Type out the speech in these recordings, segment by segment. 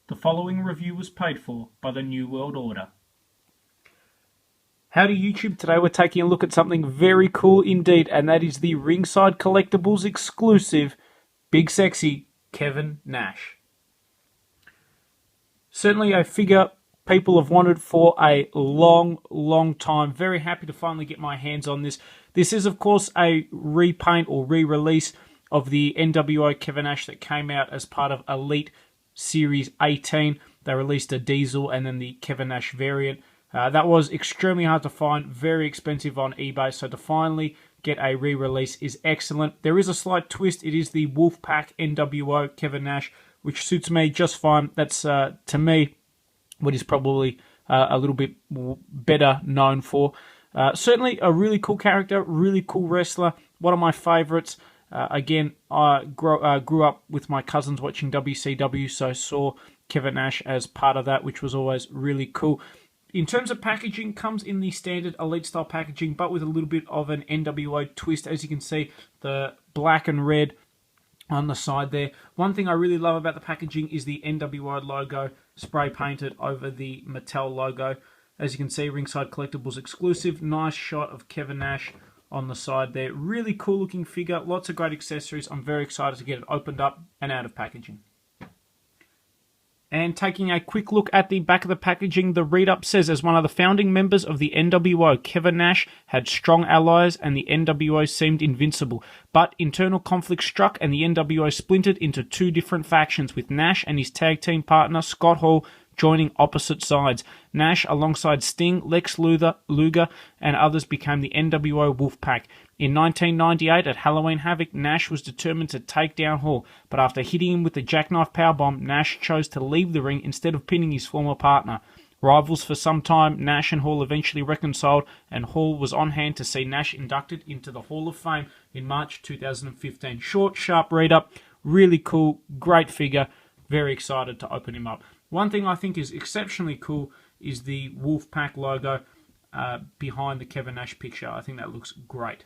The following review was paid for by the New World Order. Howdy YouTube, today we're taking a look at something very cool indeed, and that is the Ringside Collectibles exclusive Big Sexy Kevin Nash. Certainly a figure people have wanted for a long time. Very happy to finally get my hands on this. This is of course a repaint or re-release of the nWo Kevin Nash that came out as part of Elite Series 18. They released a Diesel and then the Kevin Nash variant. That was extremely hard to find, very expensive on eBay, so to finally get a re-release is excellent. There is a slight twist. It is the Wolfpack nWo Kevin Nash, which suits me just fine. That's, to me, what is probably a little bit better known for. Certainly a really cool character, really cool wrestler, one of my favorites. Again, I grew up with my cousins watching WCW, so saw Kevin Nash as part of that, which was always really cool. In terms of packaging, comes in the standard Elite style packaging, but with a little bit of an nWo twist. As you can see, the black and red on the side there. One thing I really love about the packaging is the nWo logo spray painted over the Mattel logo. As you can see, Ringside Collectibles exclusive. Nice shot of Kevin Nash on the side there. Really cool looking figure. Lots of great accessories. I'm very excited to get it opened up and out of packaging. And taking a quick look at the back of the packaging, the read-up says, as one of the founding members of the nWo, Kevin Nash had strong allies and the nWo seemed invincible. But internal conflict struck and the nWo splintered into two different factions, with Nash and his tag team partner Scott Hall joining opposite sides. Nash, alongside Sting, Lex Luger, and others, became the nWo Wolfpack. In 1998, at Halloween Havoc, Nash was determined to take down Hall, but after hitting him with the jackknife powerbomb, Nash chose to leave the ring instead of pinning his former partner. Rivals for some time, Nash and Hall eventually reconciled, and Hall was on hand to see Nash inducted into the Hall of Fame in March 2015. Short, sharp read-up, really cool, great figure, very excited to open him up. One thing I think is exceptionally cool is the Wolfpack logo behind the Kevin Nash picture. I think that looks great.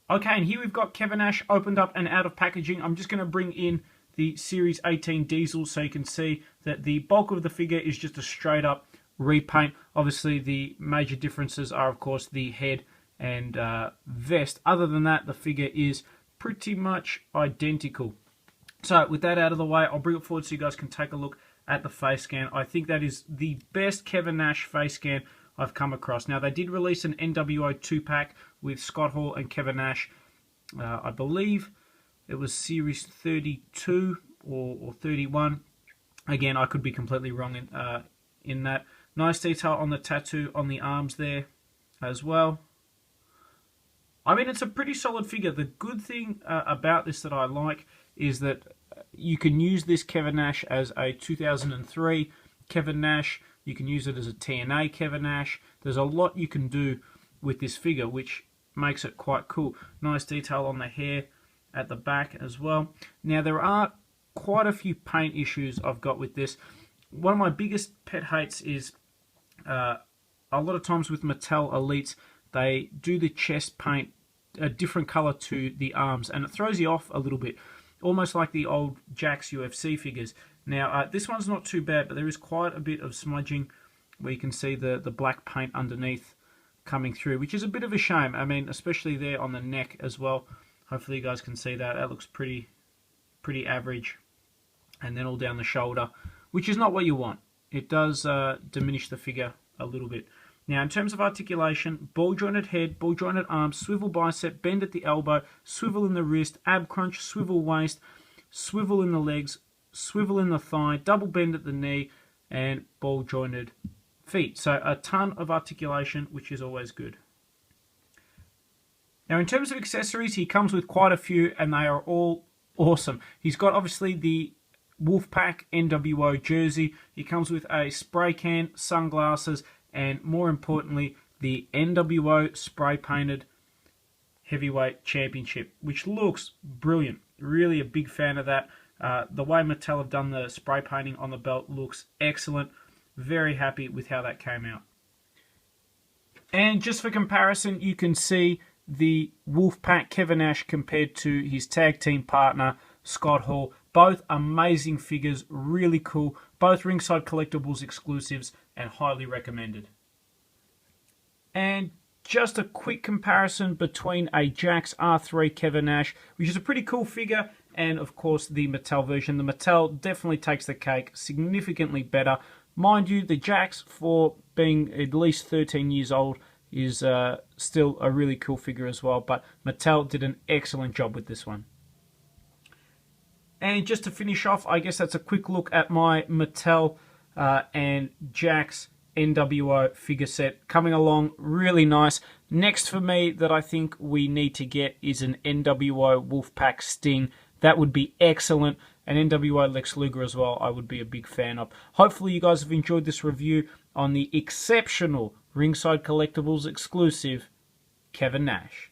Okay, and here we've got Kevin Nash opened up and out of packaging. I'm just going to bring in the Series 18 Diesel so you can see that the bulk of the figure is just a straight up repaint. Obviously, the major differences are, of course, the head and vest. Other than that, the figure is pretty much identical. So, with that out of the way, I'll bring it forward so you guys can take a look at the face scan. I think that is the best Kevin Nash face scan I've come across. Now, they did release an nWo 2-pack with Scott Hall and Kevin Nash. I believe it was Series 32 or 31. Again, I could be completely wrong in that. Nice detail on the tattoo on the arms there as well. I mean, it's a pretty solid figure. The good thing about this that I like is that you can use this Kevin Nash as a 2003 Kevin Nash. You can use it as a TNA Kevin Nash. There's a lot you can do with this figure, which makes it quite cool. Nice detail on the hair at the back as well. Now, there are quite a few paint issues I've got with this. One of my biggest pet hates is a lot of times with Mattel Elites, they do the chest paint a different color to the arms, and it throws you off a little bit, almost like the old Jakks UFC figures. Now, this one's not too bad, but there is quite a bit of smudging where you can see the black paint underneath coming through, which is a bit of a shame. I mean, especially there on the neck as well. Hopefully you guys can see that. That looks pretty average. And then all down the shoulder, which is not what you want. It does diminish the figure a little bit. Now, in terms of articulation, ball-jointed head, ball-jointed arms, swivel bicep, bend at the elbow, swivel in the wrist, ab crunch, swivel waist, swivel in the legs, swivel in the thigh, double bend at the knee, and ball-jointed feet. So a ton of articulation, which is always good. Now, in terms of accessories, he comes with quite a few, and they are all awesome. He's got, obviously, the Wolfpack nWo jersey. He comes with a spray can, sunglasses, and more importantly, the nWo spray-painted Heavyweight Championship, which looks brilliant. Really a big fan of that. The way Mattel have done the spray painting on the belt looks excellent. Very happy with how that came out. And just for comparison, you can see the Wolfpack Kevin Nash compared to his tag team partner, Scott Hall. Both amazing figures, really cool. Both Ringside Collectibles exclusives and highly recommended. And just a quick comparison between a Jakks R3 Kevin Nash, which is a pretty cool figure, and of course the Mattel version. The Mattel definitely takes the cake, significantly better. Mind you, the Jakks, for being at least 13 years old, is still a really cool figure as well, but Mattel did an excellent job with this one. And just to finish off, I guess that's a quick look at my Mattel and Jakks nWo figure set coming along really nice. Next for me that I think we need to get is an nWo Wolfpack Sting. That would be excellent. An nWo Lex Luger as well, I would be a big fan of. Hopefully you guys have enjoyed this review on the exceptional Ringside Collectibles exclusive Kevin Nash.